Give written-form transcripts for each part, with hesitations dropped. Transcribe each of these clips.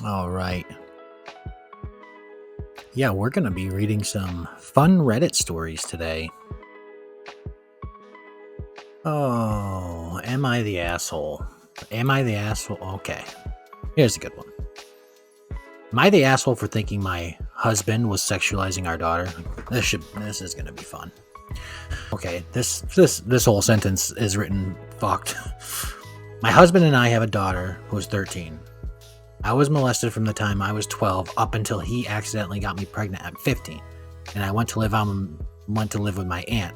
All right. Yeah, we're going to be reading some fun Reddit stories today. Oh, am I the asshole? Am I the asshole? Okay. Here's a good one. Am I the asshole for thinking my husband was sexualizing our daughter? This is going to be fun. Okay, this whole sentence is written fucked. My husband and I have a daughter who is 13. I was molested from the time I was 12 up until he accidentally got me pregnant at 15, and I went to live with my aunt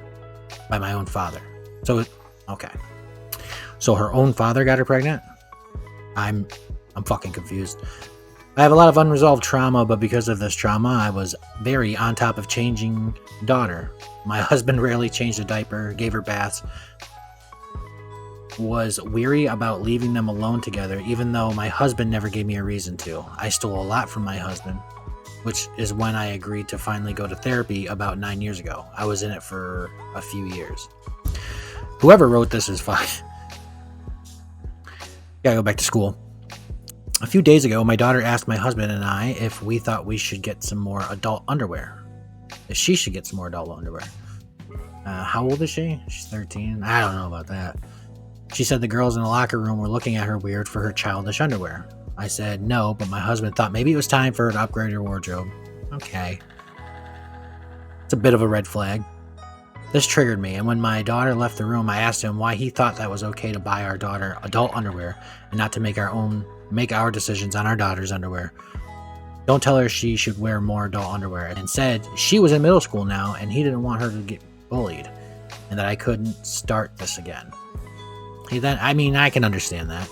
by my own father. So, okay. So her own father got her pregnant? I'm fucking confused. I have a lot of unresolved trauma, but because of this trauma, I was very on top of changing daughter. My husband rarely changed a diaper, gave her baths, was weary about leaving them alone together, even though my husband never gave me a reason to. I stole a lot from my husband, which is when I agreed to finally go to therapy about 9 years ago. I was in it for a few years. Whoever wrote this is fine. Gotta go back to school. A few days ago, my daughter asked my husband and I if we thought we should get some more adult underwear. If she should get some more adult underwear. How old is she? She's 13. I don't know about that. She said the girls in the locker room were looking at her weird for her childish underwear. I said no, but my husband thought maybe it was time for her to upgrade her wardrobe. Okay. It's a bit of a red flag. This triggered me, and when my daughter left the room, I asked him why he thought that was okay to buy our daughter adult underwear and not to make our decisions on our daughter's underwear. Don't tell her she should wear more adult underwear, and said she was in middle school now and he didn't want her to get bullied and that I couldn't start this again. I can understand that.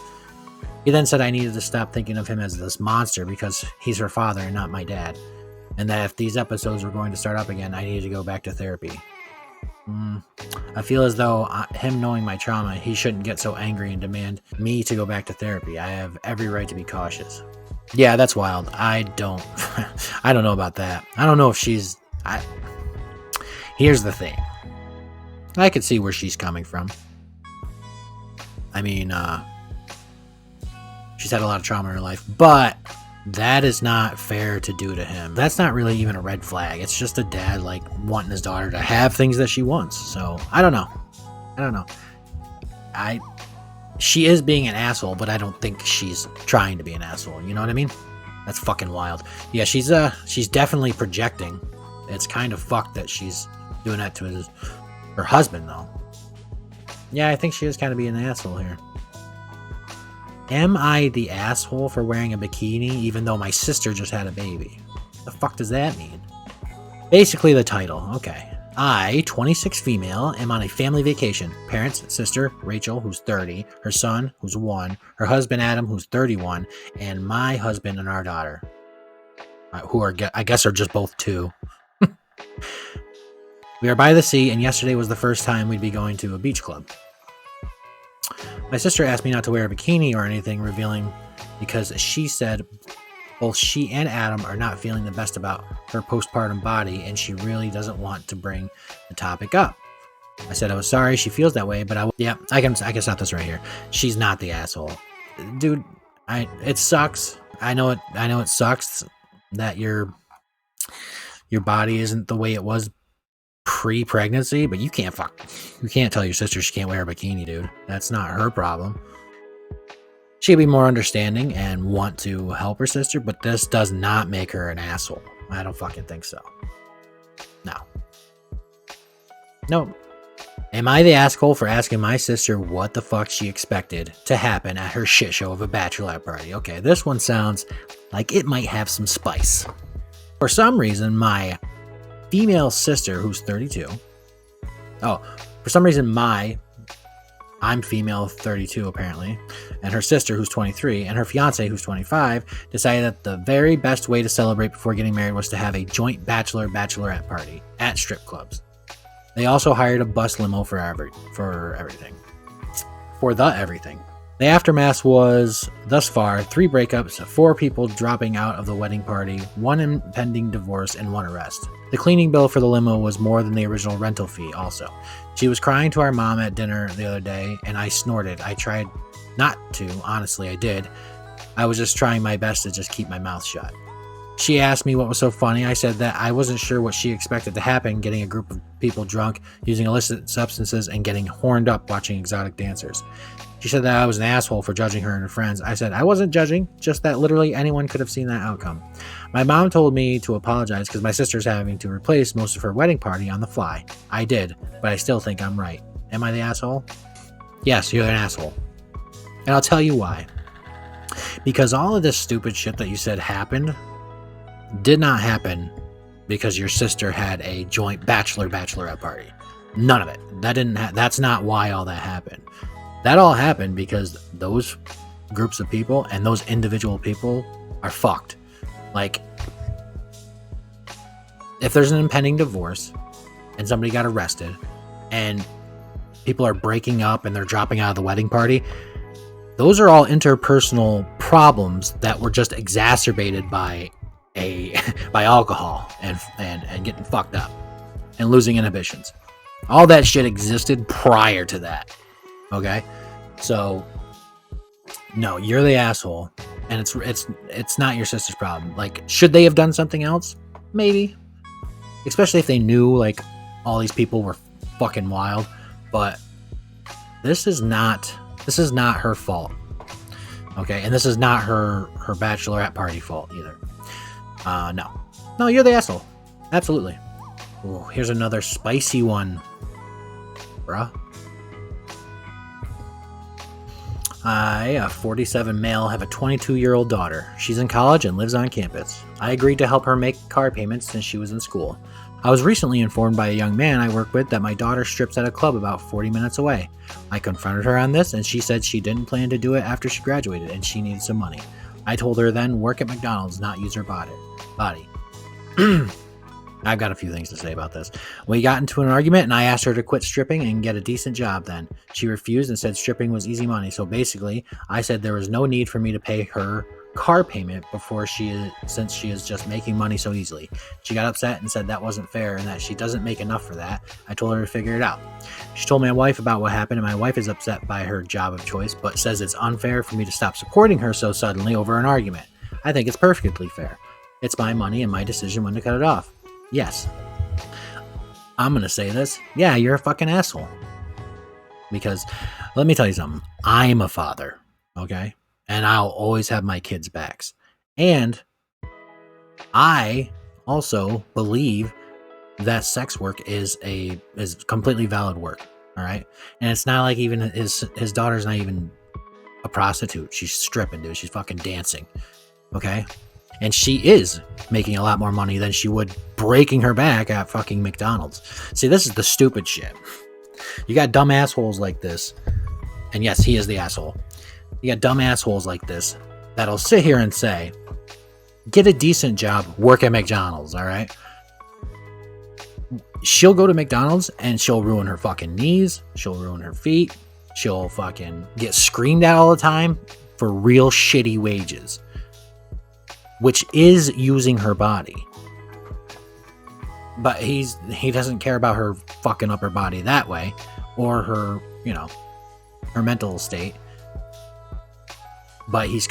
He then said I needed to stop thinking of him as this monster because he's her father and not my dad, and that if these episodes were going to start up again, I needed to go back to therapy. I feel as though him knowing my trauma, he shouldn't get so angry and demand me to go back to therapy. I have every right to be cautious. Yeah, that's wild. I don't know about that. I don't know if here's the thing. I could see where she's coming from. I mean, she's had a lot of trauma in her life, but that is not fair to do to him. That's not really even a red flag. It's just a dad wanting his daughter to have things that she wants. So I don't know. She is being an asshole, but I don't think she's trying to be an asshole. You know what I mean? That's fucking wild. Yeah, she's definitely projecting. It's kind of fucked that she's doing that to her husband, though. Yeah, I think she is kind of being an asshole here. Am I the asshole for wearing a bikini even though my sister just had a baby? What the fuck does that mean? Basically the title. Okay. I, 26 female, am on a family vacation. Parents, sister, Rachel, who's 30, her son, who's 1, her husband, Adam, who's 31, and my husband and our daughter, who I guess are just both 2. We are by the sea, and yesterday was the first time we'd be going to a beach club. My sister asked me not to wear a bikini or anything revealing because she said both she and Adam are not feeling the best about her postpartum body and she really doesn't want to bring the topic up. I said I was sorry she feels that way, but I can stop this right here. She's not the asshole. Dude, it sucks. I know it sucks that your body isn't the way it was pre-pregnancy, but you can't tell your sister she can't wear a bikini, dude. That's not her problem. She'd be more understanding and want to help her sister, but this does not make her an asshole. I don't fucking think so. No. Am I the asshole for asking my sister what the fuck she expected to happen at her shit show of a bachelorette party? Okay, this one sounds like it might have some spice. For some reason, my female sister, who's 32. I'm female 32 apparently, and her sister, who's 23, and her fiance, who's 25, decided that the very best way to celebrate before getting married was to have a joint bachelorette party at strip clubs. They also hired a bus limo for everything. The aftermath was, thus far, 3 breakups, 4 people dropping out of the wedding party, 1 impending divorce, and 1 arrest. The cleaning bill for the limo was more than the original rental fee also. She was crying to our mom at dinner the other day, and I snorted. I tried not to, honestly I did, I was just trying my best to just keep my mouth shut. She asked me what was so funny. I said that I wasn't sure what she expected to happen, getting a group of people drunk, using illicit substances, and getting horned up watching exotic dancers. She said that I was an asshole for judging her and her friends. I said I wasn't judging, just that literally anyone could have seen that outcome. My mom told me to apologize because my sister's having to replace most of her wedding party on the fly. I did, but I still think I'm right. Am I the asshole? Yes, you're an asshole. And I'll tell you why. Because all of this stupid shit that you said happened did not happen because your sister had a joint bachelorette party. None of it. That's not why all that happened. That all happened because those groups of people and those individual people are fucked. Like, if there's an impending divorce and somebody got arrested and people are breaking up and they're dropping out of the wedding party, those are all interpersonal problems that were just exacerbated by alcohol and getting fucked up and losing inhibitions. All that shit existed prior to that. Okay? So no, you're the asshole, and it's not your sister's problem. Like, should they have done something else? Maybe. Especially if they knew like all these people were fucking wild, but this is not her fault. Okay? And this is not her bachelorette party fault either. No, you're the asshole. Absolutely. Ooh, here's another spicy one, bruh. I, a 47 male, have a 22-year-old daughter. She's in college and lives on campus. I agreed to help her make car payments since she was in school. I was recently informed by a young man I work with that my daughter strips at a club about 40 minutes away. I confronted her on this, and she said she didn't plan to do it after she graduated and she needed some money. I told her then work at McDonald's, not use her body. I've got a few things to say about this. We got into an argument and I asked her to quit stripping and get a decent job then. She refused and said stripping was easy money. So basically, I said there was no need for me to pay her car payment since she is just making money so easily. She got upset and said that wasn't fair and that she doesn't make enough for that. I told her to figure it out. She told my wife about what happened, and my wife is upset by her job of choice, but says it's unfair for me to stop supporting her so suddenly over an argument. I think it's perfectly fair. It's my money and my decision when to cut it off. Yes. I'm gonna say this. Yeah, you're a fucking asshole. Because, let me tell you something. I'm a father, okay? And I'll always have my kids' backs. And I also believe that sex work is completely valid work, all right? And it's not like even his daughter's not even a prostitute. She's stripping, dude. She's fucking dancing, okay? And she is making a lot more money than she would breaking her back at fucking McDonald's. See, this is the stupid shit. You got dumb assholes like this. And yes, he is the asshole. You got dumb assholes like this that'll sit here and say, get a decent job, work at McDonald's, all right? She'll go to McDonald's and she'll ruin her fucking knees. She'll ruin her feet. She'll fucking get screamed at all the time for real shitty wages, which is using her body. But he doesn't care about her fucking up her body that way, or her, her mental state. But he's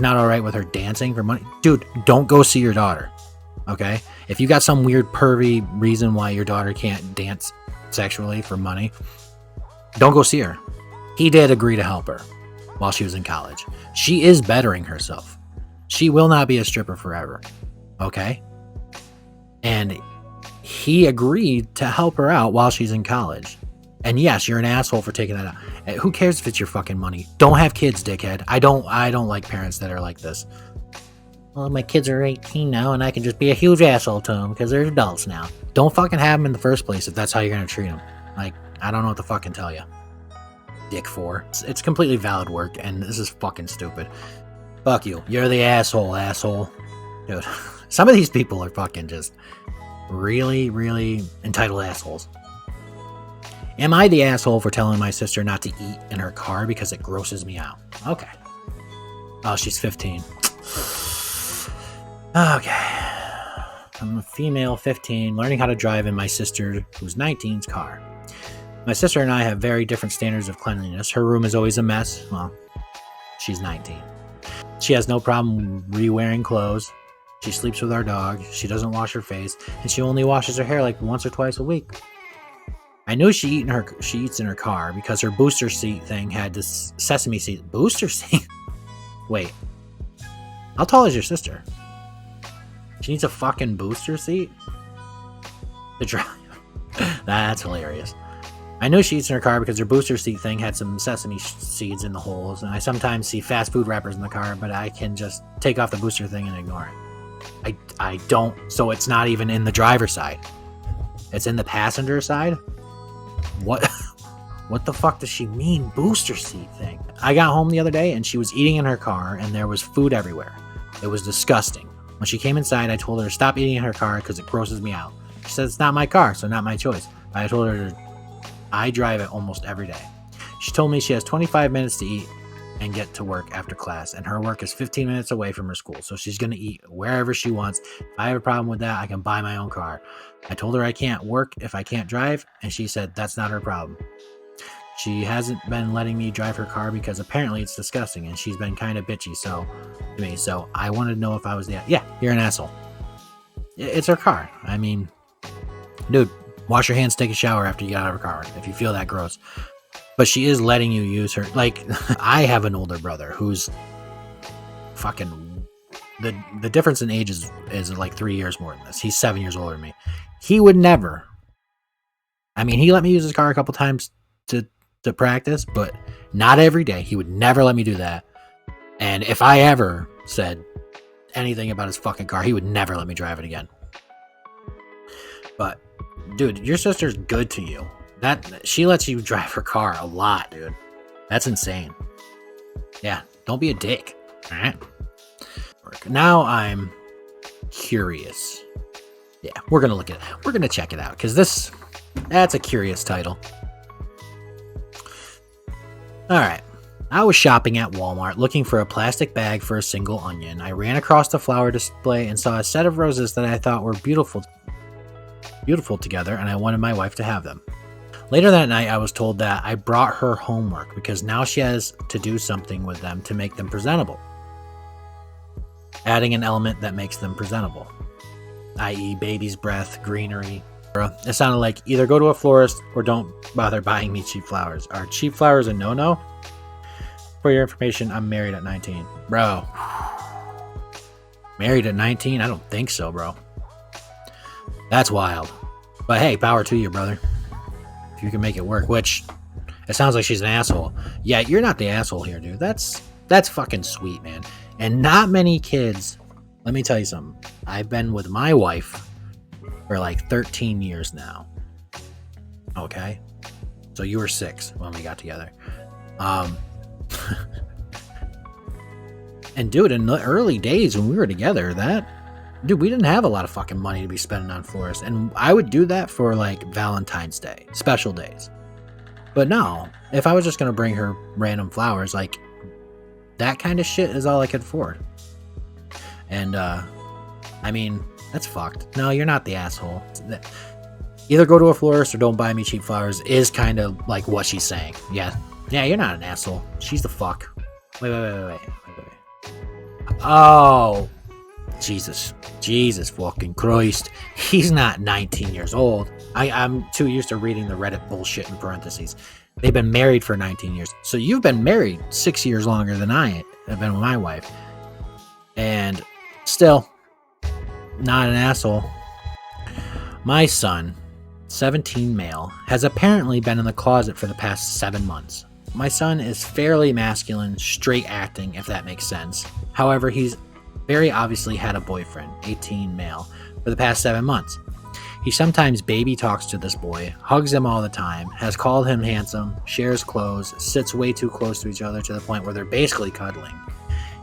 not all right with her dancing for money. Dude, don't go see your daughter. Okay? If you got some weird pervy reason why your daughter can't dance sexually for money, don't go see her. He did agree to help her while she was in college. She is bettering herself. She will not be a stripper forever. Okay? And he agreed to help her out while she's in college. And yes, you're an asshole for taking that out. Who cares if it's your fucking money? Don't have kids, dickhead. I don't like parents that are like this. Well, my kids are 18 now and I can just be a huge asshole to them because they're adults now. Don't fucking have them in the first place if that's how you're going to treat them. Like, I don't know what to fucking tell you. Dick 4. It's completely valid work and this is fucking stupid. Fuck you. You're the asshole. Dude, some of these people are fucking just really, really entitled assholes. Am I the asshole for telling my sister not to eat in her car because it grosses me out? Okay. Oh, she's 15. Okay. I'm a female, 15, learning how to drive in my sister, who's 19's car. My sister and I have very different standards of cleanliness. Her room is always a mess. Well, she's 19. She has no problem re-wearing clothes. She sleeps with our dog. She doesn't wash her face, and she only washes her hair like once or twice a week. I knew she eats in her car because her booster seat thing had this sesame seed. Booster seat? Wait. How tall is your sister? She needs a fucking booster seat? To drive. That's hilarious. I knew she eats in her car because her booster seat thing had some sesame seeds in the holes, and I sometimes see fast food wrappers in the car, but I can just take off the booster thing and ignore it. I don't, so it's not even in the driver's side. It's in the passenger side? What the fuck does she mean, booster seat thing? I got home the other day and she was eating in her car and there was food everywhere. It was disgusting. When she came inside, I told her to stop eating in her car because it grosses me out. She said it's not my car, so not my choice. I told her I drive it almost every day. She told me she has 25 minutes to eat and get to work after class, and her work is 15 minutes away from her school, so she's going to eat wherever she wants. If I have a problem with that, I can buy my own car. I told her I can't work if I can't drive, and she said that's not her problem. She hasn't been letting me drive her car because apparently it's disgusting, and she's been kind of bitchy to me, so I wanted to know if I was yeah, you're an asshole. It's her car. I mean, dude, wash your hands, take a shower after you get out of her car if you feel that gross. But she is letting you use her. Like, I have an older brother who's fucking... The difference in age is like 3 years more than this. He's 7 years older than me. He would never... I mean, he let me use his car a couple times to practice, but not every day. He would never let me do that. And if I ever said anything about his fucking car, he would never let me drive it again. But, dude, your sister's good to you. She lets you drive her car a lot, dude. That's insane. Yeah, don't be a dick. All right. Now I'm curious. Yeah, we're gonna look at it. We're gonna check it out because that's a curious title. All right. I was shopping at Walmart looking for a plastic bag for a single onion. I ran across the flower display and saw a set of roses that I thought were beautiful together, and I wanted my wife to have them. Later that night, I was told that I brought her homework because now she has to do something with them to make them presentable. Adding an element that makes them presentable, i.e. baby's breath, greenery. It sounded like either go to a florist or don't bother buying me cheap flowers. Are cheap flowers a no-no? For your information, I'm married at 19. Bro. Married at 19? I don't think so, bro. That's wild. But hey, power to you, brother. You can make it work, which it sounds like she's an asshole. Yeah, you're not the asshole here, dude. That's fucking sweet, man. And not many kids, let me tell you something. I've been with my wife for like 13 years now. Okay? So you were 6 when we got together. And dude, in the early days when we were together, dude, we didn't have a lot of fucking money to be spending on florists. And I would do that for like Valentine's Day, special days. But no, if I was just going to bring her random flowers, like that kind of shit is all I could afford. And, I mean, that's fucked. No, you're not the asshole. Either go to a florist or don't buy me cheap flowers is kind of like what she's saying. Yeah, you're not an asshole. She's the fuck. Wait. Oh, Jesus fucking Christ. He's not 19 years old. I'm too used to reading the Reddit bullshit in parentheses. They've been married for 19 years. So you've been married 6 years longer than I have been with my wife. And still, not an asshole. My son, 17 male, has apparently been in the closet for the past 7 months. My son is fairly masculine, straight acting, if that makes sense. However, he's very obviously had a boyfriend, 18 male, for the past 7 months. He sometimes baby talks to this boy, hugs him all the time, has called him handsome, shares clothes, sits way too close to each other to the point where they're basically cuddling.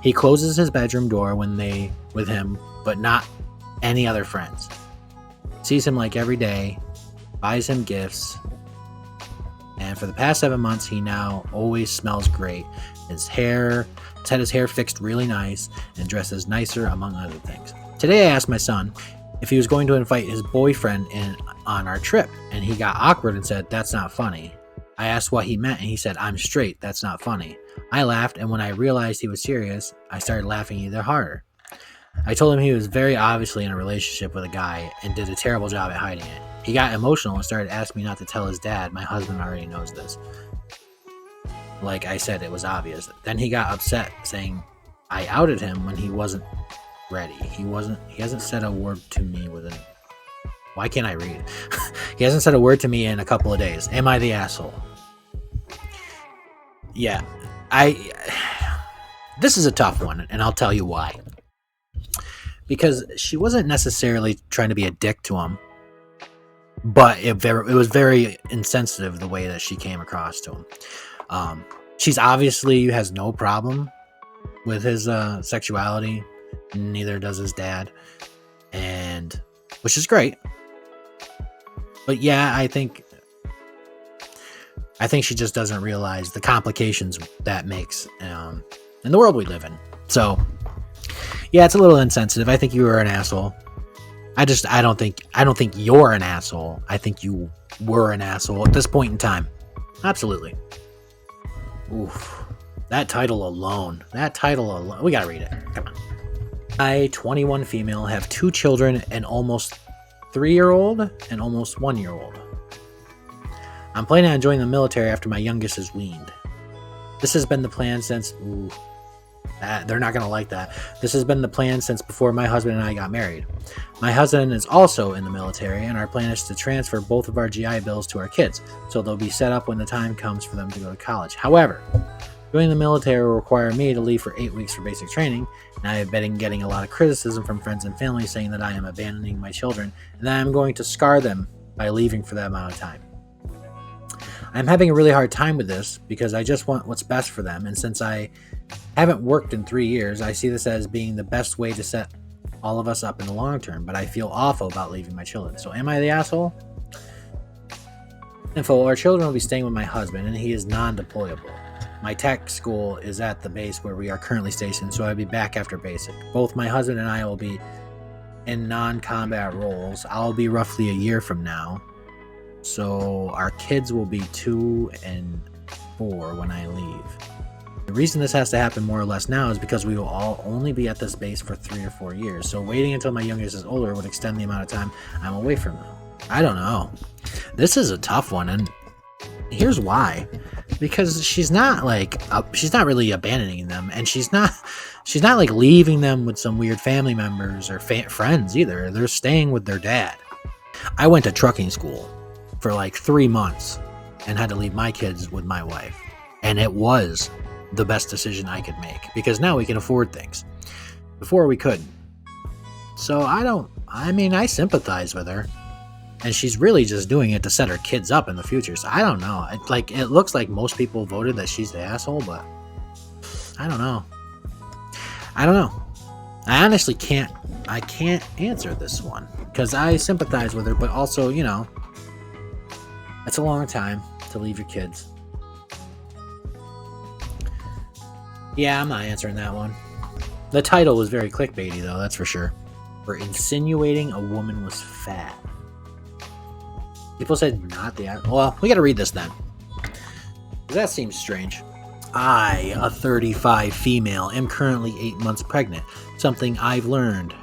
He closes his bedroom door with him, but not any other friends. Sees him like every day, buys him gifts, and for the past 7 months, he now always smells great. He's had his hair fixed really nice and dresses nicer, among other things. Today I asked my son if he was going to invite his boyfriend in on our trip, and he got awkward and said, "That's not funny." I asked what he meant, and he said, "I'm straight. That's not funny." I laughed, and when I realized he was serious, I started laughing even harder. I told him he was very obviously in a relationship with a guy and did a terrible job at hiding it. He got emotional and started asking me not to tell his dad. My husband already knows this. Like I said, it was obvious. Then he got upset, saying I outed him when he wasn't ready. He hasn't said a word to me within... Why can't I read? He hasn't said a word to me in a couple of days. Am I the asshole? Yeah. This is a tough one, and I'll tell you why. Because she wasn't necessarily trying to be a dick to him, but it was very insensitive the way that she came across to him. She's obviously has no problem with his sexuality. Neither does his dad, and which is great. But yeah, I think she just doesn't realize the complications that makes in the world we live in. So yeah, it's a little insensitive. I think you were an asshole. I don't think you're an asshole. I think you were an asshole at this point in time. Absolutely. Oof. That title alone. We gotta read it. Come on. I, 21 female, have 2 children, an almost 3-year-old and almost 1-year-old. I'm planning on joining the military after my youngest is weaned. This has been the plan since... they're not going to like that. This has been the plan since before my husband and I got married. My husband is also in the military, and our plan is to transfer both of our GI Bills to our kids, so they'll be set up when the time comes for them to go to college. However, joining the military will require me to leave for 8 weeks for basic training, and I have been getting a lot of criticism from friends and family saying that I am abandoning my children, and that I am going to scar them by leaving for that amount of time. I'm having a really hard time with this because I just want what's best for them, and since I haven't worked in 3 years, I see this as being the best way to set all of us up in the long term, but I feel awful about leaving my children. So am I the asshole? Info, our children will be staying with my husband, and he is non-deployable. My tech school is at the base where we are currently stationed, so I'll be back after basic. Both my husband and I will be in non-combat roles. I'll be roughly a year from now, so our kids will be 2 and 4 when I leave. The reason this has to happen more or less now is because we will all only be at this base for 3 or 4 years, so waiting until my youngest is older would extend the amount of time I'm away from them. I don't know. This is a tough one, and here's why. Because she's not really abandoning them, and she's not like leaving them with some weird family members or friends either. They're staying with their dad. I went to trucking school for like 3 months and had to leave my kids with my wife, and it was the best decision I could make because now we can afford things. Before we couldn't. So I sympathize with her. And she's really just doing it to set her kids up in the future. So I don't know. It looks like most people voted that she's the asshole, but I don't know. I honestly can't answer this one because I sympathize with her, but also, it's a long time to leave your kids. Yeah, I'm not answering that one. The title was very clickbaity, though, that's for sure. For insinuating a woman was fat. People said not the... Well, we gotta read this then. That seems strange. I, a 35 female, am currently 8 months pregnant. Something I've learned.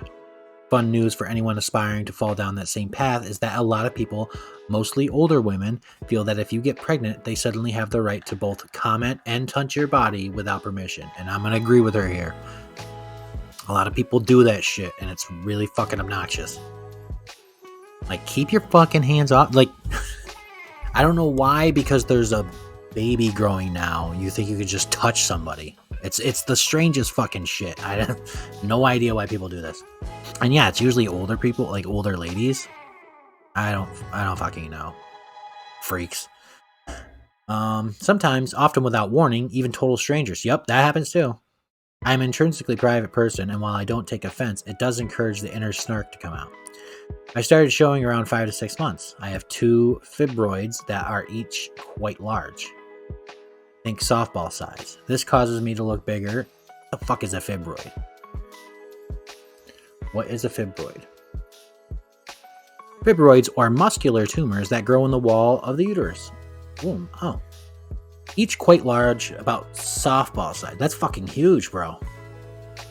Fun news for anyone aspiring to fall down that same path is that a lot of people, mostly older women, feel that if you get pregnant, they suddenly have the right to both comment and touch your body without permission. And I'm gonna agree with her here. A lot of people do that shit, and it's really fucking obnoxious. Like, keep your fucking hands off. Like, I don't know why, because there's a baby growing now, you think you could just touch somebody. It's the strangest fucking shit. I have no idea why people do this. And yeah, it's usually older people, like older ladies. I don't fucking know. Freaks. Sometimes, often without warning, even total strangers. Yep, that happens too. I'm an intrinsically private person, and while I don't take offense, it does encourage the inner snark to come out. I started showing around 5 to 6 months. I have 2 fibroids that are each quite large. Think softball size. This causes me to look bigger. What the fuck is a fibroid? What is a fibroid? Fibroids are muscular tumors that grow in the wall of the uterus. Womb. Oh, each quite large, about softball size. That's fucking huge, bro.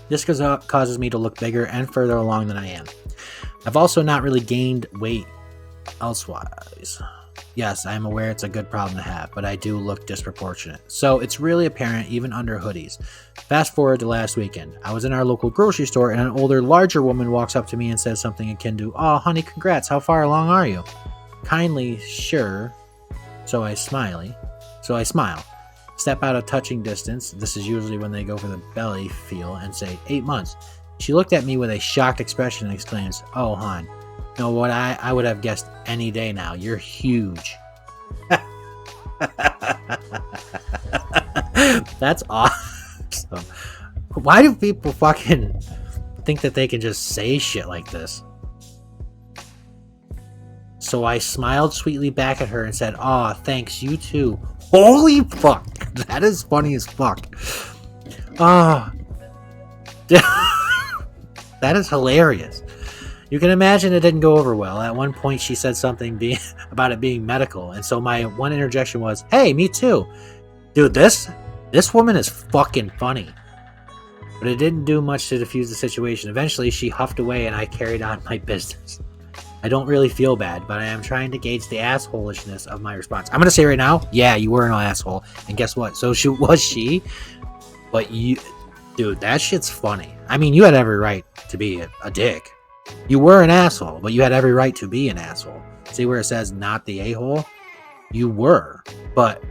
This causes me to look bigger and further along than I am. I've also not really gained weight elsewise. Yes, I am aware it's a good problem to have, but I do look disproportionate. So it's really apparent even under hoodies. Fast forward to last weekend. I was in our local grocery store and an older, larger woman walks up to me and says something akin to, "Oh, honey, congrats, how far along are you?" Kindly, sure. So I smile. Step out of touching distance. This is usually when they go for the belly feel and say, 8 months. She looked at me with a shocked expression and exclaims, "Oh, hon. No, what I would have guessed any day now. You're huge." That's awesome. Why do people fucking think that they can just say shit like this? So I smiled sweetly back at her and said, "Aw, thanks, you too." Holy fuck. That is funny as fuck. Ah. That is hilarious. You can imagine it didn't go over well. At one point, she said something about it being medical, and so my one interjection was, "Hey, me too." Dude, this woman is fucking funny. But it didn't do much to diffuse the situation. Eventually, she huffed away, and I carried on my business. I don't really feel bad, but I am trying to gauge the assholishness of my response. I'm going to say right now, yeah, you were an asshole. And guess what? So was she. But you... Dude, that shit's funny. I mean, you had every right to be a dick. You were an asshole, but you had every right to be an asshole. See where it says not the a-hole? You were, but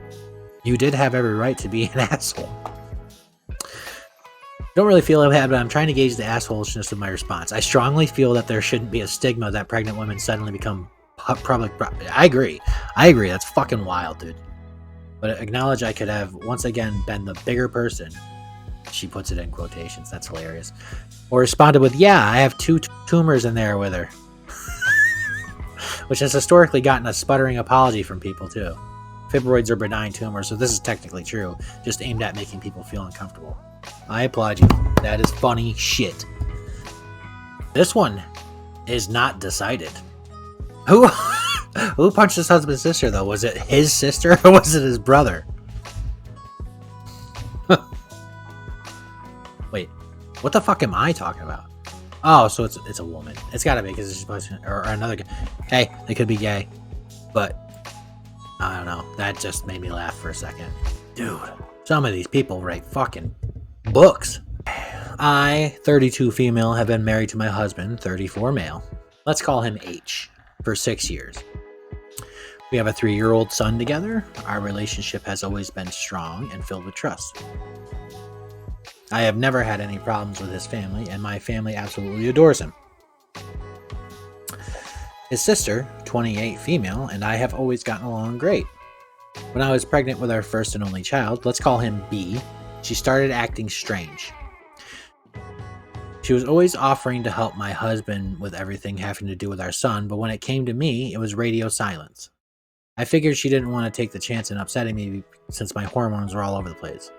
you did have every right to be an asshole. Don't really feel bad, but I'm trying to gauge the assholishness of my response. I strongly feel that there shouldn't be a stigma that pregnant women suddenly become public property. I agree. That's fucking wild, dude. But acknowledge I could have once again been the bigger person. She puts it in quotations. That's hilarious. Or responded with, "Yeah, I have 2 tumors in there with her." Which has historically gotten a sputtering apology from people too. Fibroids are benign tumors, so this is technically true, just aimed at making people feel uncomfortable. I applaud you. That is funny shit. This one is not decided. Who punched his husband's sister, though? Was it his sister or was it his brother? Wait, what the fuck am I talking about? Oh, so it's a woman. It's gotta be because it's supposed to, or another guy. Hey, they could be gay, but I don't know. That just made me laugh for a second. Dude, some of these people write fucking books. I, 32 female, have been married to my husband, 34 male. Let's call him H, for 6 years. We have a 3-year-old son together. Our relationship has always been strong and filled with trust. I have never had any problems with his family, and my family absolutely adores him. His sister, 28 female, and I have always gotten along great. When I was pregnant with our first and only child, let's call him B, she started acting strange. She was always offering to help my husband with everything having to do with our son, but when it came to me, it was radio silence. I figured she didn't want to take the chance in upsetting me since my hormones were all over the place.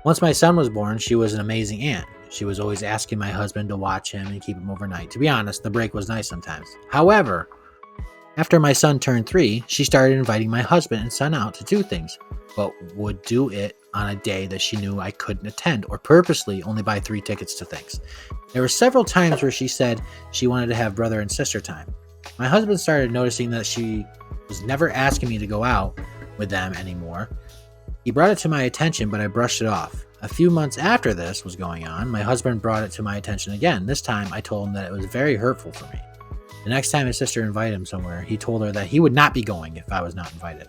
Once my son was born, she was an amazing aunt. She was always asking my husband to watch him and keep him overnight. To be honest, the break was nice sometimes. However, after my son turned 3, she started inviting my husband and son out to do things, but would do it on a day that she knew I couldn't attend, or purposely only buy 3 tickets to things. There were several times where she said she wanted to have brother and sister time. My husband started noticing that she was never asking me to go out with them anymore. He brought it to my attention, but I brushed it off. A few months after this was going on, my husband brought it to my attention again. This time, I told him that it was very hurtful for me. The next time his sister invited him somewhere, he told her that he would not be going if I was not invited.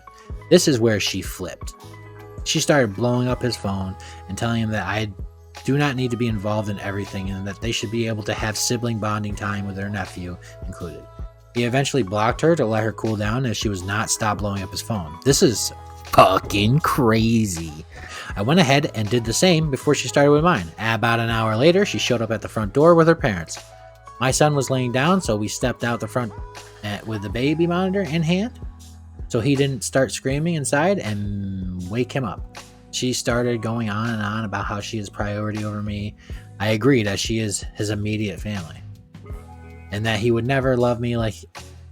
This is where she flipped. She started blowing up his phone and telling him that I do not need to be involved in everything and that they should be able to have sibling bonding time with their nephew included. He eventually blocked her to let her cool down as she was not stop blowing up his phone. This is fucking crazy. I went ahead and did the same before she started with mine. About an hour later, she showed up at the front door with her parents. My son was laying down, so we stepped out the front with the baby monitor in hand, so he didn't start screaming inside and wake him up. She started going on and on about how she is priority over me. I agreed, as she is his immediate family, and that he would never love me like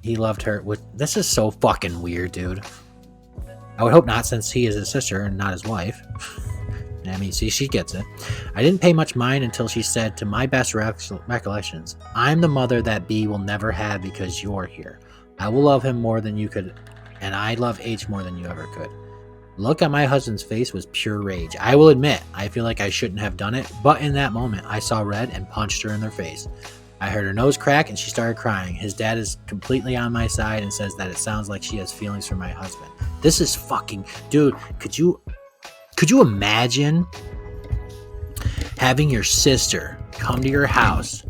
he loved her. This is so fucking weird, dude. I would hope not, since he is his sister and not his wife. I mean, see, she gets it. I didn't pay much mind until she said, to my best recollections, I'm the mother that B will never have because you're here. I will love him more than you could, and I love H more than you ever could. Look on my husband's face was pure rage. I will admit, I feel like I shouldn't have done it, but in that moment, I saw red and punched her in their face. I heard her nose crack and she started crying. His dad is completely on my side and says that it sounds like she has feelings for my husband. This is fucking... Dude, could you imagine having your sister come to your house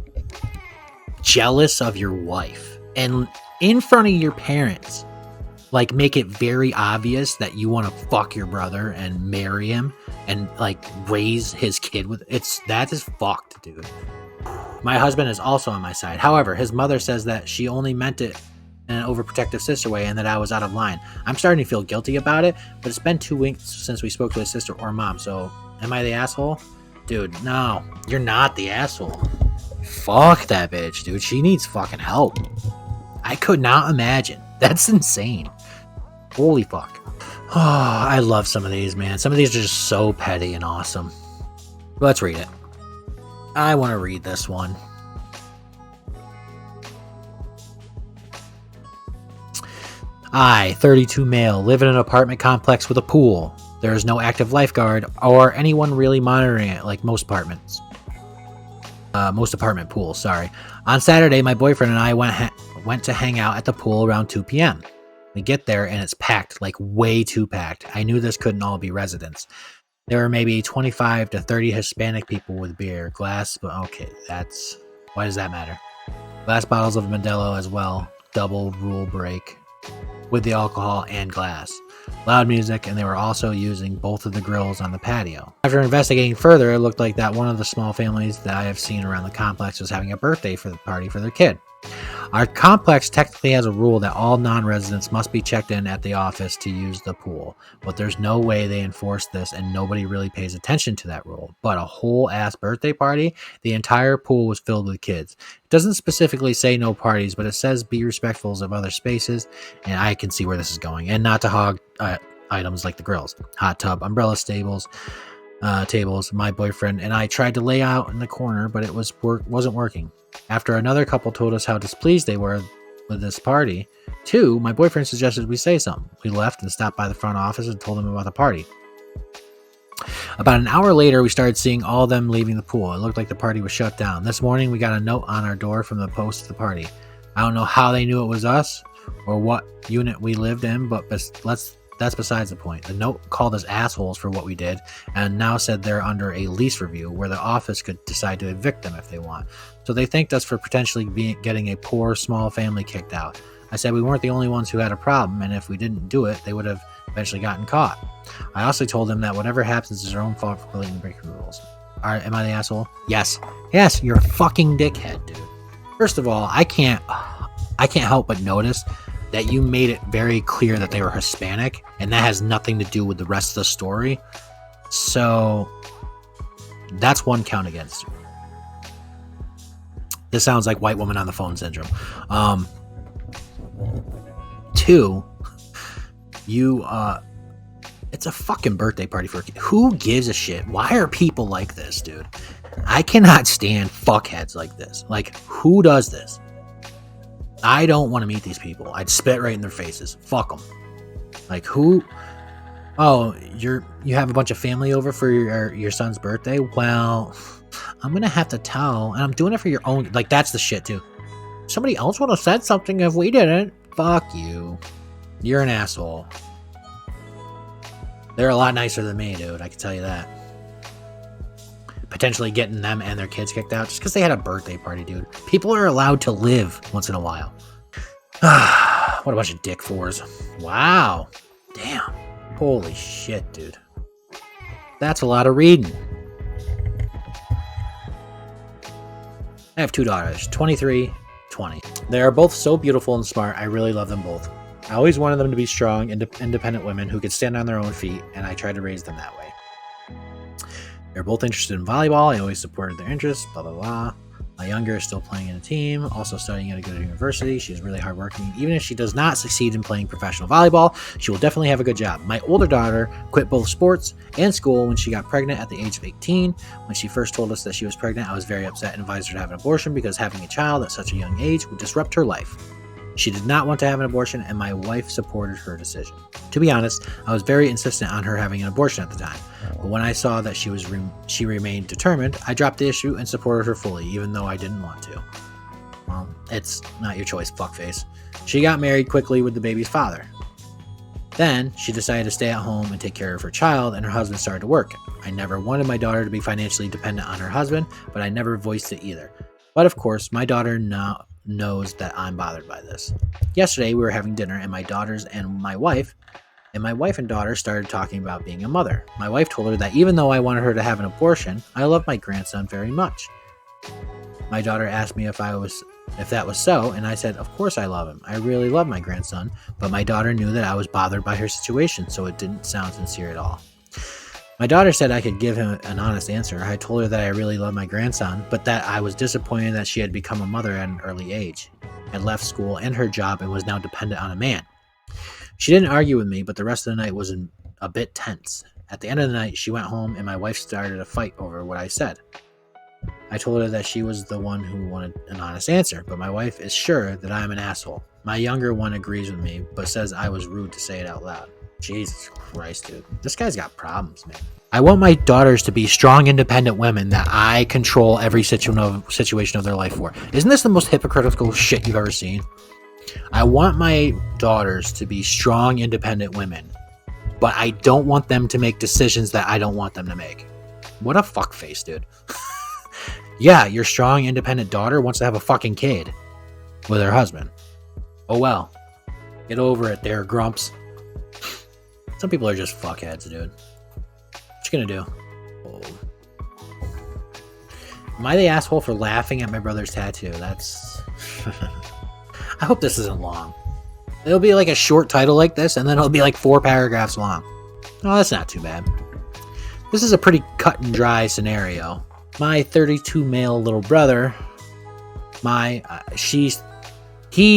jealous of your wife and in front of your parents, like, make it very obvious that you want to fuck your brother and marry him and, like, raise his kid with... That is fucked, dude. My husband is also on my side. However, his mother says that she only meant it in an overprotective sister way and that I was out of line. I'm starting to feel guilty about it, but it's been 2 weeks since we spoke to his sister or mom, so am I the asshole? Dude, no, you're not the asshole. Fuck that bitch, dude. She needs fucking help. I could not imagine. That's insane. Holy fuck. Oh, I love some of these, man. Some of these are just so petty and awesome. Let's read it. I want to read this one. I, 32 male, live in an apartment complex with a pool. There is no active lifeguard or anyone really monitoring it like most apartments. Most apartment pools, sorry. On Saturday, my boyfriend and I went to hang out at the pool around 2 p.m. We get there and it's packed, like way too packed. I knew this couldn't all be residents. There were maybe 25 to 30 Hispanic people with beer, glass, but okay, why does that matter? Glass bottles of Modelo as well, double rule break, with the alcohol and glass. Loud music, and they were also using both of the grills on the patio. After investigating further, it looked like that one of the small families that I have seen around the complex was having a birthday party for their kid. Our complex technically has a rule that all non-residents must be checked in at the office to use the pool, but there's no way they enforce this and nobody really pays attention to that rule. But a whole ass birthday party, the entire pool was filled with kids. It doesn't specifically say no parties, but it says be respectful of other spaces, and I can see where this is going, and not to hog items like the grills, hot tub, umbrella tables. My boyfriend and I tried to lay out in the corner, but it wasn't working. After another couple told us how displeased they were with this party, too, my boyfriend suggested we say something. We left and stopped by the front office and told them about the party. About an hour later, we started seeing all of them leaving the pool. It looked like the party was shut down. This morning, we got a note on our door from the post of the party. I don't know how they knew it was us or what unit we lived in, but that's besides the point. The note called us assholes for what we did and now said they're under a lease review where the office could decide to evict them if they want. So they thanked us for potentially getting a poor small family kicked out. I said we weren't the only ones who had a problem, and if we didn't do it, they would have eventually gotten caught. I also told them that whatever happens is their own fault for blatantly breaking rules. Am I the asshole? Yes. Yes, you're a fucking dickhead, dude. First of all, I can't help but notice that you made it very clear that they were Hispanic, and that has nothing to do with the rest of the story. So that's one count against you. This sounds like white woman on the phone syndrome. Two, it's a fucking birthday party for a kid. Who gives a shit? Why are people like this, dude? I cannot stand fuckheads like this. Like, who does this? I don't want to meet these people. I'd spit right in their faces. Fuck them. Like, who? Oh, you have a bunch of family over for your son's birthday? Well, I'm gonna have to tell, and I'm doing it for your own. Like, that's the shit too. Somebody else would have said something if we didn't. Fuck you. You're an asshole. They're a lot nicer than me, dude. I can tell you that. Potentially getting them and their kids kicked out just because they had a birthday party, dude. People are allowed to live once in a while. What a bunch of dick fours. Wow. Damn. Holy shit, dude. That's a lot of reading. I have two daughters, 23, 20. They are both so beautiful and smart. I really love them both. I always wanted them to be strong, independent women who could stand on their own feet, and I tried to raise them that way. They're both interested in volleyball. I always supported their interests, blah, blah, blah. My younger is still playing in a team, also studying at a good university. She's really hardworking. Even if she does not succeed in playing professional volleyball, she will definitely have a good job. My older daughter quit both sports and school when she got pregnant at the age of 18. When she first told us that she was pregnant, I was very upset and advised her to have an abortion because having a child at such a young age would disrupt her life. She did not want to have an abortion, and my wife supported her decision. To be honest, I was very insistent on her having an abortion at the time, but when I saw that she remained determined, I dropped the issue and supported her fully, even though I didn't want to. Well, it's not your choice, fuckface. She got married quickly with the baby's father. Then, she decided to stay at home and take care of her child, and her husband started to work. I never wanted my daughter to be financially dependent on her husband, but I never voiced it either. But of course, my daughter now knows that I'm bothered by this. Yesterday, we were having dinner, and my wife and daughter started talking about being a mother. My wife told her that even though I wanted her to have an abortion, I love my grandson very much. My daughter asked me if that was so, and I said, of course I love him. I really love my grandson, but my daughter knew that I was bothered by her situation, so it didn't sound sincere at all. My daughter said I could give him an honest answer. I told her that I really love my grandson, but that I was disappointed that she had become a mother at an early age, had left school and her job, and was now dependent on a man. She didn't argue with me, but the rest of the night was a bit tense. At the end of the night, she went home, and my wife started a fight over what I said. I told her that she was the one who wanted an honest answer, but my wife is sure that I am an asshole. My younger one agrees with me, but says I was rude to say it out loud. Jesus Christ, dude. This guy's got problems, man. I want my daughters to be strong, independent women that I control every situation of their life for. Isn't this the most hypocritical shit you've ever seen? I want my daughters to be strong, independent women, but I don't want them to make decisions that I don't want them to make. What a fuckface, dude. Yeah, your strong, independent daughter wants to have a fucking kid with her husband. Oh well. Get over it there, grumps. Some people are just fuckheads, dude. What you gonna do? Oh. Am I the asshole for laughing at my brother's tattoo? That's... I hope this isn't long. It'll be like a short title like this, and then it'll be like 4 paragraphs long. Oh, that's not too bad. This is a pretty cut and dry scenario. My 32 male little brother, he's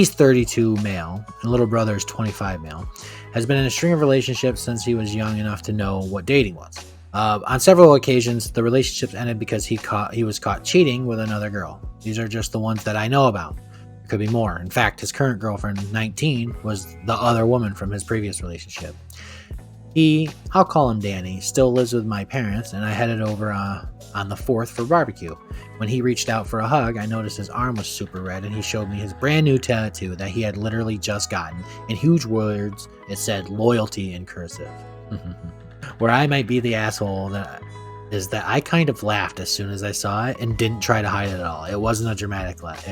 32 male, and little brother is 25 male, has been in a string of relationships since he was young enough to know what dating was. On several occasions, the relationships ended because he was caught cheating with another girl. These are just the ones that I know about. There could be more. In fact, his current girlfriend, 19, was the other woman from his previous relationship. I'll call him Danny, still lives with my parents, and I headed over on the 4th for barbecue. When he reached out for a hug, I noticed his arm was super red, and he showed me his brand new tattoo that he had literally just gotten. In huge words, it said loyalty in cursive. Where I might be the asshole is that I kind of laughed as soon as I saw it and didn't try to hide it at all. It wasn't a dramatic laugh.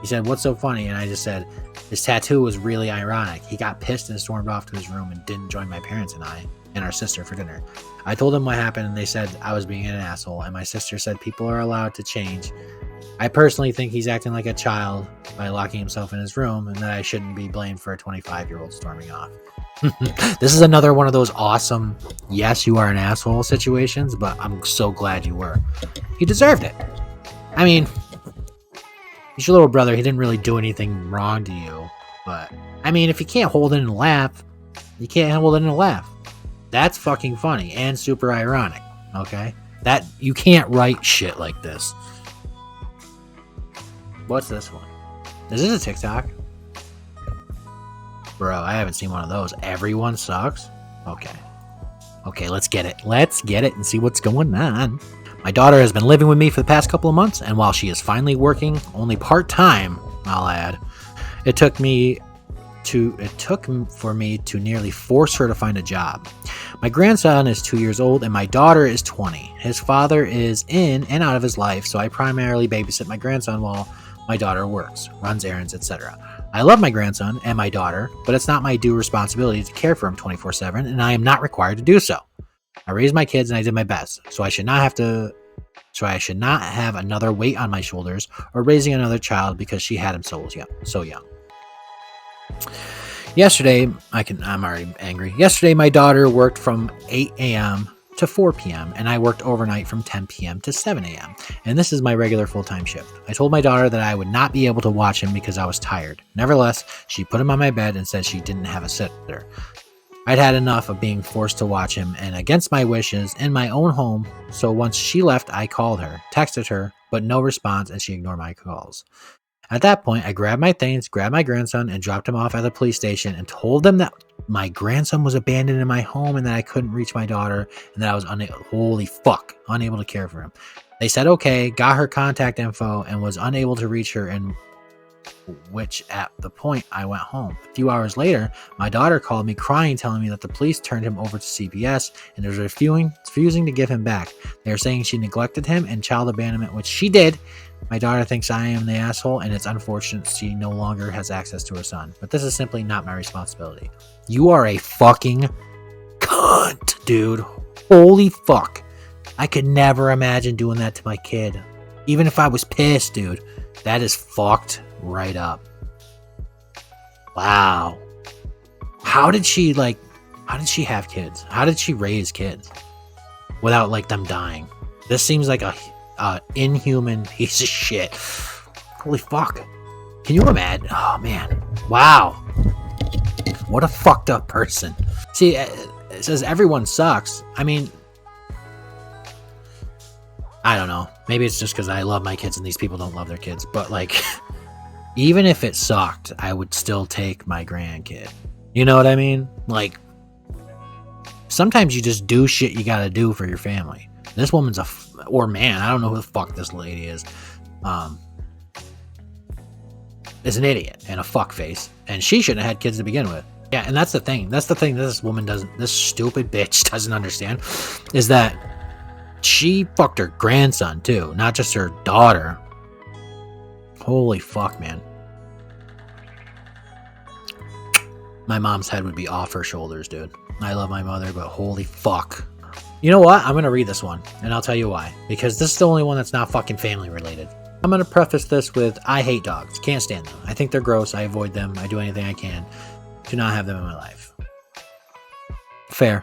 He said, "What's so funny?" And I just said, his tattoo was really ironic. He got pissed and stormed off to his room and didn't join my parents and I and our sister for dinner. I told them what happened, and they said I was being an asshole, and my sister said people are allowed to change. I personally think he's acting like a child by locking himself in his room, and that I shouldn't be blamed for a 25-year-old storming off. This is another one of those awesome, yes, you are an asshole situations, but I'm so glad you were. He deserved it. I mean, he's your little brother. He didn't really do anything wrong to you, but I mean, if you can't hold it in a laugh, you can't hold it in a laugh. That's fucking funny and super ironic, okay? That you can't write shit like this. What's this one? Is this a TikTok? Bro, I haven't seen one of those. Everyone sucks? Okay, let's get it. Let's get it and see what's going on. My daughter has been living with me for the past couple of months, and while she is finally working, only part-time, I'll add, it took for me to nearly force her to find a job. My grandson is 2 years old, and my daughter is 20. His father is in and out of his life, so I primarily babysit my grandson while my daughter works, runs errands, etc. I love my grandson and my daughter, but it's not my due responsibility to care for him 24/7, and I am not required to do so. I raised my kids and I did my best, so I should not have another weight on my shoulders or raising another child because she had him so young. Yesterday, I'm already angry. Yesterday, my daughter worked from 8 a.m. to 4 p.m. and I worked overnight from 10 p.m. to 7 a.m. And this is my regular full-time shift. I told my daughter that I would not be able to watch him because I was tired. Nevertheless, she put him on my bed and said she didn't have a sitter. I'd had enough of being forced to watch him and against my wishes in my own home, so once she left, I called her, texted her, but no response and she ignored my calls. At that point, I grabbed my things, grabbed my grandson, and dropped him off at the police station and told them that my grandson was abandoned in my home and that I couldn't reach my daughter and that I was unable to care for him. They said okay, got her contact info, and was unable to reach her, and which at the point I went home. A few hours later, my daughter called me crying, telling me that the police turned him over to CPS and was refusing to give him back. They are saying she neglected him and child abandonment, which she did. My daughter thinks I am the asshole, and it's unfortunate she no longer has access to her son. But this is simply not my responsibility. You are a fucking cunt, dude. Holy fuck. I could never imagine doing that to my kid. Even if I was pissed, dude. That is fucked right up. Wow. How did she have kids? How did she raise kids without them dying? This seems like a inhuman piece of shit. Holy fuck. Can you imagine? Oh man. Wow. What a fucked up person. See, it says everyone sucks. I mean, I don't know. Maybe it's just because I love my kids and these people don't love their kids. But even if it sucked, I would still take my grandkid. You know what I mean? Sometimes you just do shit you gotta do for your family. This woman's or man, I don't know who the fuck this lady is an idiot and a fuckface. And she shouldn't have had kids to begin with. Yeah, and that's the thing. That's the thing this stupid bitch doesn't understand, is that she fucked her grandson too, not just her daughter. Holy fuck, man. My mom's head would be off her shoulders, dude. I love my mother, but holy fuck. You know what? I'm going to read this one, and I'll tell you why. Because this is the only one that's not fucking family related. I'm going to preface this with, I hate dogs. Can't stand them. I think they're gross. I avoid them. I do anything I can to not have them in my life. Fair.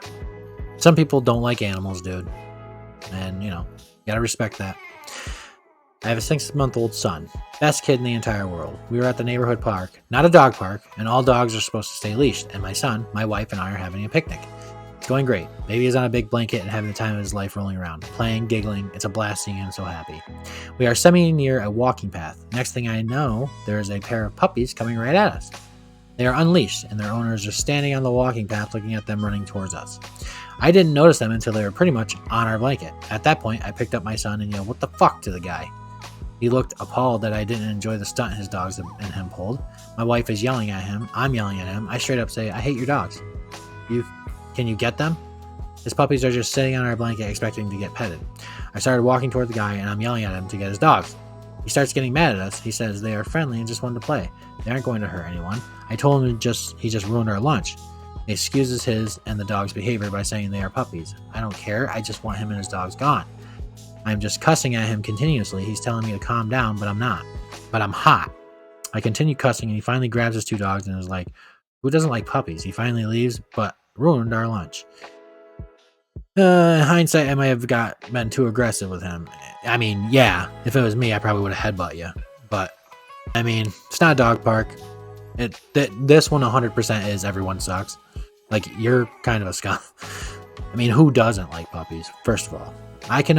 Some people don't like animals, dude. And, you gotta respect that. I have a 6-month-old son. Best kid in the entire world. We were at the neighborhood park, not a dog park, and all dogs are supposed to stay leashed. And my son, my wife, and I are having a picnic. It's going great. Baby is on a big blanket and having the time of his life rolling around. Playing, giggling. It's a blast seeing him so happy. We are semi-near a walking path. Next thing I know, there is a pair of puppies coming right at us. They are unleashed, and their owners are standing on the walking path looking at them running towards us. I didn't notice them until they were pretty much on our blanket. At that point, I picked up my son and yelled, "What the fuck?" to the guy. He looked appalled that I didn't enjoy the stunt his dogs and him pulled. My wife is yelling at him. I'm yelling at him. I straight up say, "I hate your dogs. Can you get them?" His puppies are just sitting on our blanket expecting to get petted. I started walking toward the guy and I'm yelling at him to get his dogs. He starts getting mad at us. He says they are friendly and just wanted to play. They aren't going to hurt anyone. I told him he just ruined our lunch. He excuses his and the dog's behavior by saying they are puppies. I don't care. I just want him and his dogs gone. I'm just cussing at him continuously. He's telling me to calm down, but I'm not. But I'm hot. I continue cussing and he finally grabs his 2 dogs and is like, "Who doesn't like puppies?" He finally leaves, but ruined our lunch. In hindsight, I might have been too aggressive with him. I mean, yeah, if it was me, I probably would have headbutt you. But, I mean, it's not a dog park. This one 100% is everyone sucks. You're kind of a scum. I mean, who doesn't like puppies? First of all, I could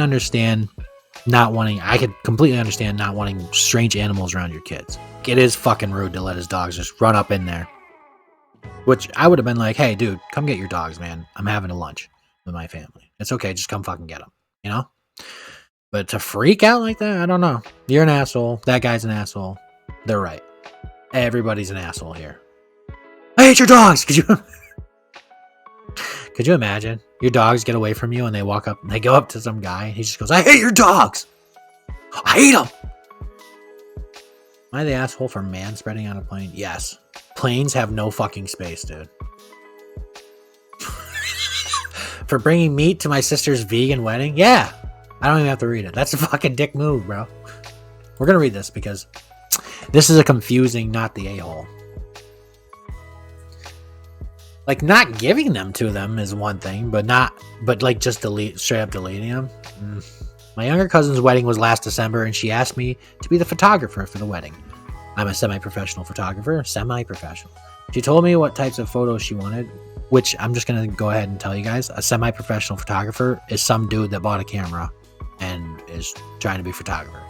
completely understand not wanting strange animals around your kids. It is fucking rude to let his dogs just run up in there. Which I would have been like, "Hey, dude, come get your dogs, man. I'm having a lunch with my family. It's okay, just come fucking get them," But to freak out like that, I don't know. You're an asshole. That guy's an asshole. They're right. Everybody's an asshole here. I hate your dogs! Could you imagine? Your dogs get away from you and they walk up and they go up to some guy and he just goes, "I hate your dogs! I hate them!" Am I the asshole for man-spreading on a plane? Yes. Planes have no fucking space, dude. For bringing meat to my sister's vegan wedding? Yeah. I don't even have to read it. That's a fucking dick move, bro. We're going to read this because this is a confusing, not the a-hole. Like, not giving them to them is one thing, but like just straight up deleting them. My younger cousin's wedding was last December, and she asked me to be the photographer for the wedding. I'm a semi-professional photographer, semi-professional. She told me what types of photos she wanted, which I'm just going to go ahead and tell you guys. A semi-professional photographer is some dude that bought a camera and is trying to be a photographer.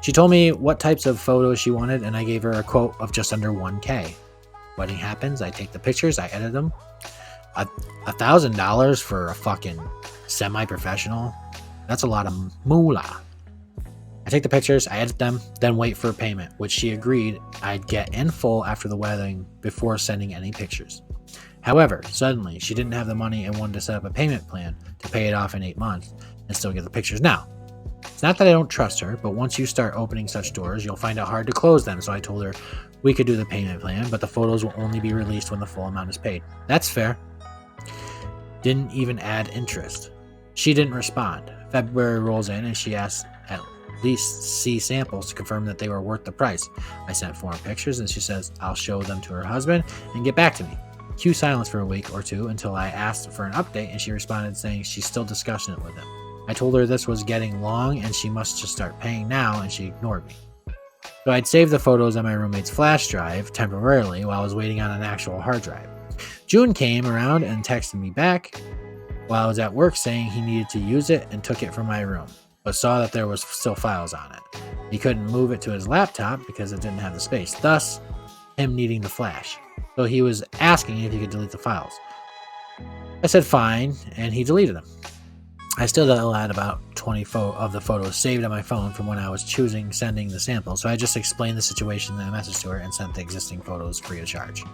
She told me what types of photos she wanted, and I gave her a quote of just under 1K. Wedding happens, I take the pictures, I edit them. $1,000 for a fucking semi-professional? That's a lot of moolah. I take the pictures, I edit them, then wait for payment, which she agreed I'd get in full after the wedding before sending any pictures. However, suddenly, she didn't have the money and wanted to set up a payment plan to pay it off in 8 months and still get the pictures now. It's not that I don't trust her, but once you start opening such doors, you'll find it hard to close them, so I told her we could do the payment plan, but the photos will only be released when the full amount is paid. That's fair. Didn't even add interest. She didn't respond. February rolls in and she asks at least see samples to confirm that they were worth the price. I sent 4 pictures and she says I'll show them to her husband and get back to me. Cue silence for a week or two until I asked for an update and she responded saying she's still discussing it with him. I told her this was getting long and she must just start paying now, and she ignored me. So I'd saved the photos on my roommate's flash drive temporarily while I was waiting on an actual hard drive. June came around and texted me back while I was at work saying he needed to use it and took it from my room, but saw that there was still files on it. He couldn't move it to his laptop because it didn't have the space, thus him needing the flash. So he was asking if he could delete the files. I said fine, and he deleted them. I still had about 20 of the photos saved on my phone from when I was sending the sample, so I just explained the situation in a message to her and sent the existing photos free of charge.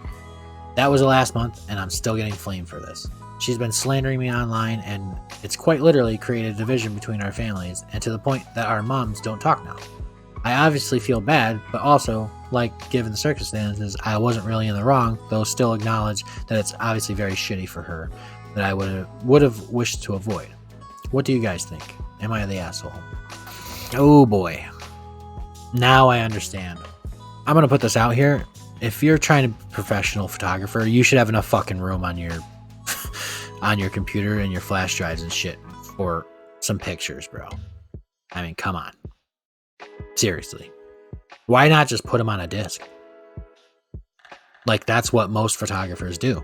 That was the last month, and I'm still getting flamed for this. She's been slandering me online, and it's quite literally created a division between our families, and to the point that our moms don't talk now. I obviously feel bad, but also, like, given the circumstances, I wasn't really in the wrong, though still acknowledge that it's obviously very shitty for her that I would have wished to avoid. What do you guys think? Am I the asshole? Oh boy. Now I understand. I'm going to put this out here. If you're trying to be a professional photographer, you should have enough fucking room on your on your computer and your flash drives and shit for some pictures, bro. I mean, come on. Seriously. Why not just put them on a disc? Like, that's what most photographers do.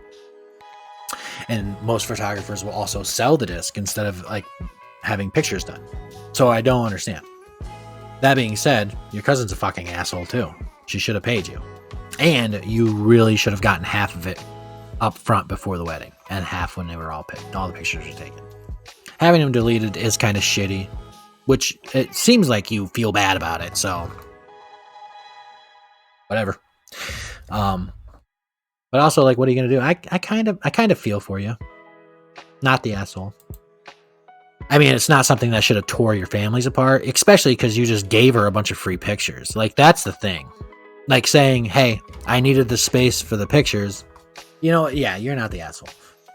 And most photographers will also sell the disc instead of like having pictures done. So I don't understand. That being said, your cousin's a fucking asshole too. She should have paid you. And you really should have gotten half of it up front before the wedding and half when they were all picked. All the pictures were taken. Having them deleted is kind of shitty, which it seems like you feel bad about it. So whatever. But also, like, what are you gonna do? I kind of feel for you. Not the asshole. I mean, it's not something that should have tore your families apart, especially because you just gave her a bunch of free pictures. Like, that's the thing. Like saying, hey, I needed the space for the pictures. You know, yeah, you're not the asshole.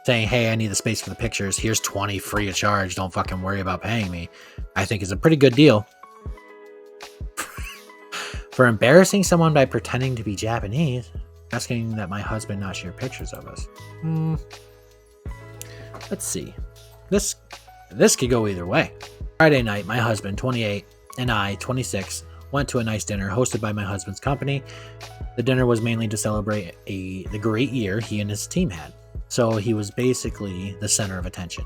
Saying, hey, I need the space for the pictures. Here's 20 free of charge. Don't fucking worry about paying me. I think is a pretty good deal. For embarrassing someone by pretending to be Japanese, asking that my husband not share pictures of us. Let's see. This could go either way. Friday night, my husband, 28, and I, 26, went to a nice dinner hosted by my husband's company. The dinner was mainly to celebrate the great year he and his team had. So he was basically the center of attention.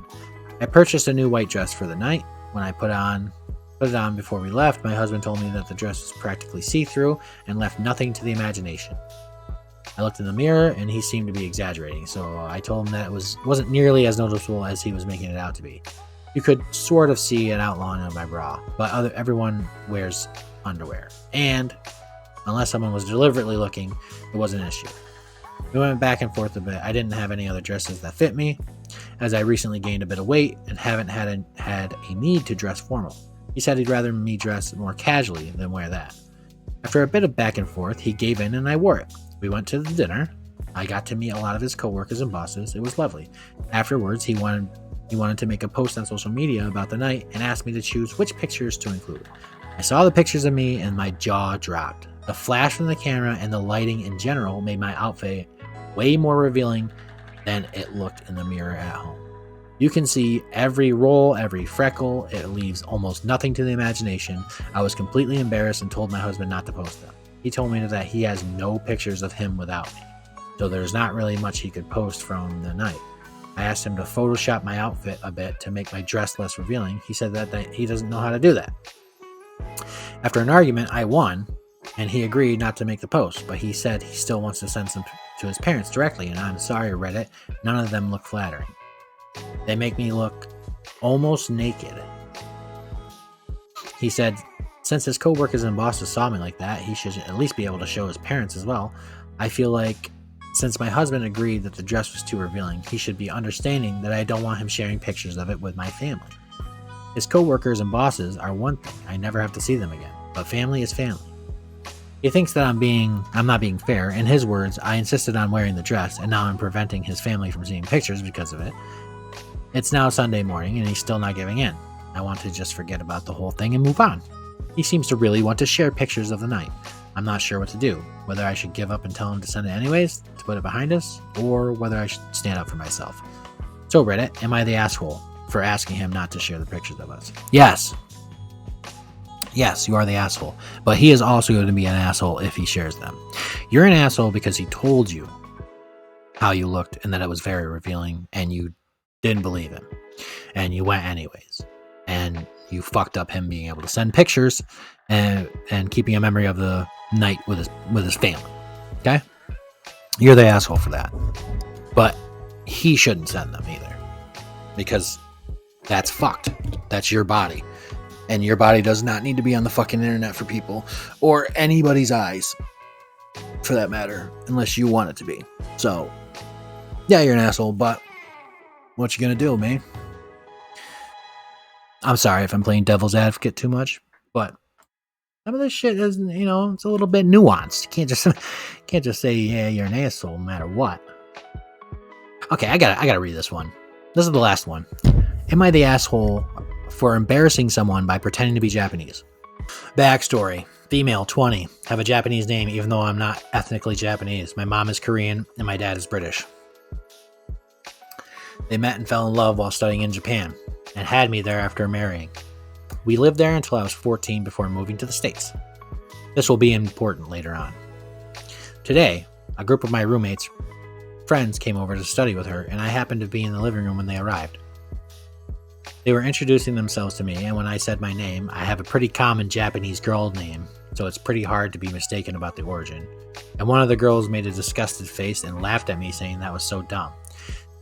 I purchased a new white dress for the night. When I put it on before we left, my husband told me that the dress was practically see-through and left nothing to the imagination. I looked in the mirror and he seemed to be exaggerating, so I told him that it wasn't nearly as noticeable as he was making it out to be. You could sort of see an outline of my bra, but everyone wears underwear, and unless someone was deliberately looking, it wasn't an issue. We went back and forth a bit. I didn't have any other dresses that fit me, as I recently gained a bit of weight and haven't had a need to dress formal. He said he'd rather me dress more casually than wear that. After a bit of back and forth, he gave in and I wore it. We went to the dinner. I got to meet a lot of his coworkers and bosses. It was lovely. Afterwards, he wanted to make a post on social media about the night and asked me to choose which pictures to include. I saw the pictures of me and my jaw dropped. The flash from the camera and the lighting in general made my outfit way more revealing than it looked in the mirror at home. You can see every roll, every freckle. It leaves almost nothing to the imagination. I was completely embarrassed and told my husband not to post them. He told me that he has no pictures of him without me, so there's not really much he could post from the night. I asked him to Photoshop my outfit a bit to make my dress less revealing. He said that he doesn't know how to do that. After an argument, I won, and he agreed not to make the post, but he said he still wants to send some to his parents directly, and I'm sorry, Reddit, none of them look flattering. They make me look almost naked. He said, since his co-workers and bosses saw me like that, he should at least be able to show his parents as well. I feel like since my husband agreed that the dress was too revealing, he should be understanding that I don't want him sharing pictures of it with my family. His co-workers and bosses are one thing. I never have to see them again, but family is family. He thinks that I'm not being fair. In his words, I insisted on wearing the dress, and now I'm preventing his family from seeing pictures because of it. It's now Sunday morning, and he's still not giving in. I want to just forget about the whole thing and move on. He seems to really want to share pictures of the night. I'm not sure what to do, whether I should give up and tell him to send it anyways, to put it behind us, or whether I should stand up for myself. So Reddit, am I the asshole for asking him not to share the pictures of us? Yes. Yes, you are the asshole, but he is also going to be an asshole if he shares them. You're an asshole because he told you how you looked and that it was very revealing, and you didn't believe him, and you went anyways, and you fucked up him being able to send pictures and keeping a memory of the night with his family. Okay, you're the asshole for that, but he shouldn't send them either, because that's fucked. That's your body, and your body does not need to be on the fucking internet for people or anybody's eyes, for that matter, unless you want it to be. So yeah, you're an asshole, but what you gonna do, man? I'm sorry if I'm playing devil's advocate too much, but some of this shit is, it's a little bit nuanced. You can't just say, yeah, you're an asshole no matter what. Okay, I gotta read this one. This is the last one. Am I the asshole for embarrassing someone by pretending to be Japanese? Backstory. Female, 20. Have a Japanese name even though I'm not ethnically Japanese. My mom is Korean and my dad is British. They met and fell in love while studying in Japan, and had me there after marrying. We lived there until I was 14 before moving to the States. This will be important later on. Today, a group of my roommates' friends came over to study with her, and I happened to be in the living room when they arrived. They were introducing themselves to me, and when I said my name, I have a pretty common Japanese girl name, so it's pretty hard to be mistaken about the origin. And one of the girls made a disgusted face and laughed at me, saying that was so dumb.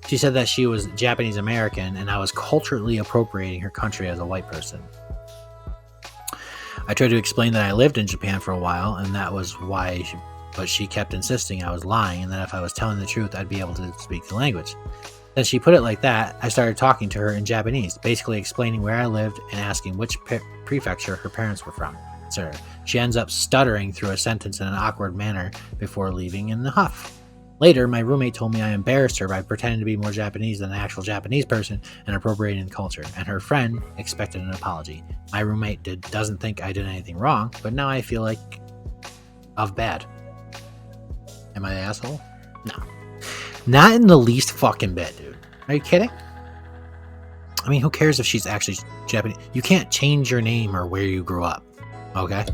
She said that she was Japanese American and I was culturally appropriating her country as a white person. I tried to explain that I lived in Japan for a while and that was why, but she kept insisting I was lying and that if I was telling the truth, I'd be able to speak the language. Then she put it like that, I started talking to her in Japanese, basically explaining where I lived and asking which prefecture her parents were from. Sir, she ends up stuttering through a sentence in an awkward manner before leaving in a huff. Later, my roommate told me I embarrassed her by pretending to be more Japanese than an actual Japanese person and appropriating culture, and her friend expected an apology. My roommate doesn't think I did anything wrong, but now I feel like bad. Am I the asshole? No. Not in the least fucking bit, dude. Are you kidding? I mean, who cares if she's actually Japanese? You can't change your name or where you grew up, okay?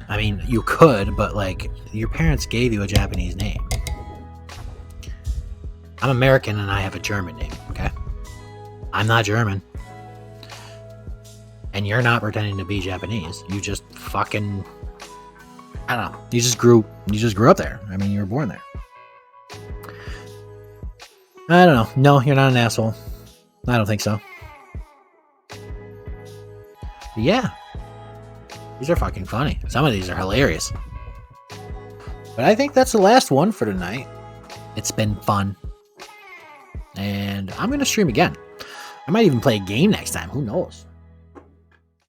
I mean, you could, but your parents gave you a Japanese name. I'm American and I have a German name, okay? I'm not German. And you're not pretending to be Japanese. You just fucking, I don't know. You just grew up there. I mean, you were born there. I don't know. No, you're not an asshole. I don't think so. But yeah. These are fucking funny. Some of these are hilarious. But I think that's the last one for tonight. It's been fun. And I'm going to stream again. I might even play a game next time. Who knows?